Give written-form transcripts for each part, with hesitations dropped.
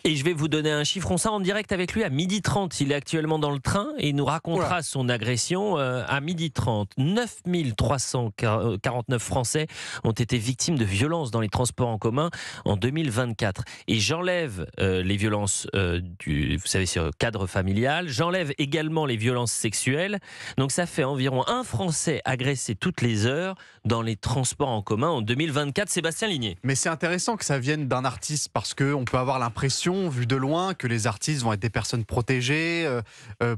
Et je vais vous donner un chiffre, on sera en direct avec lui à 12h30. Il est actuellement dans le train et il nous racontera son agression à 12h30. 9 349 Français ont été victimes de violences dans les transports en commun en 2024. Et j'enlève les violences vous savez, sur le cadre familial. J'enlève également les violences sexuelles. Donc ça fait environ un Français agressé toutes les heures dans les transports en commun en 2024. Sébastien Ligné. Mais c'est intéressant que ça vienne d'un artiste parce qu'on peut avoir l'impression, vu de loin, que les artistes vont être des personnes protégées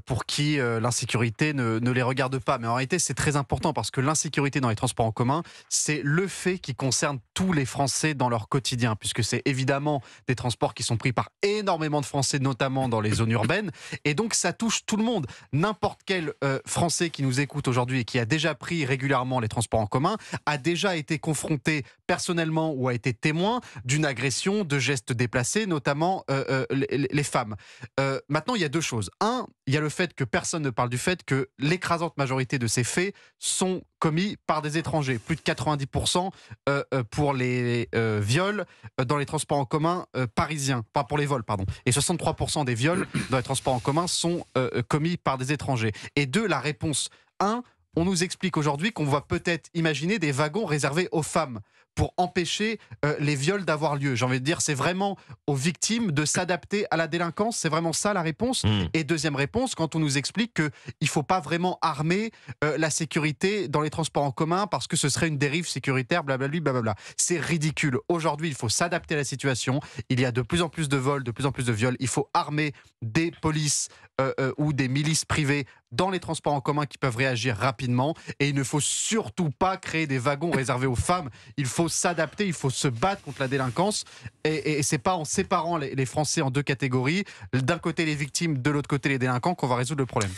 pour qui l'insécurité ne les regarde pas. Mais en réalité, c'est très important parce que l'insécurité dans les transports en commun, c'est le fait qui concerne tous les Français dans leur quotidien, puisque c'est évidemment des transports qui sont pris par énormément de Français, notamment dans les zones urbaines. Et donc, ça touche tout le monde. N'importe quel Français qui nous écoute aujourd'hui et qui a déjà pris régulièrement les transports en commun a déjà été confronté personnellement ou a été témoin d'une agression, de gestes déplacés, notamment les femmes. Maintenant, il y a deux choses. Un, il y a le fait que personne ne parle du fait que l'écrasante majorité de ces faits sont commis par des étrangers. Plus de 90% pour les viols dans les transports en commun parisiens. Pas pour les vols, pardon. Et 63% des viols dans les transports en commun sont commis par des étrangers. Et deux, la réponse. Un, on nous explique aujourd'hui qu'on va peut-être imaginer des wagons réservés aux femmes pour empêcher les viols d'avoir lieu. J'ai envie de dire, c'est vraiment aux victimes de s'adapter à la délinquance. C'est vraiment ça la réponse. Et deuxième réponse, quand on nous explique qu'il ne faut pas vraiment armer la sécurité dans les transports en commun parce que ce serait une dérive sécuritaire, blablabla, blablabla. C'est ridicule. Aujourd'hui, il faut s'adapter à la situation. Il y a de plus en plus de vols, de plus en plus de viols. Il faut armer des polices ou des milices privées dans les transports en commun qui peuvent réagir rapidement. Et il ne faut surtout pas créer des wagons réservés aux femmes. Il faut s'adapter, il faut se battre contre la délinquance. Et c'est pas en séparant les Français en deux catégories, d'un côté les victimes, de l'autre côté les délinquants, qu'on va résoudre le problème.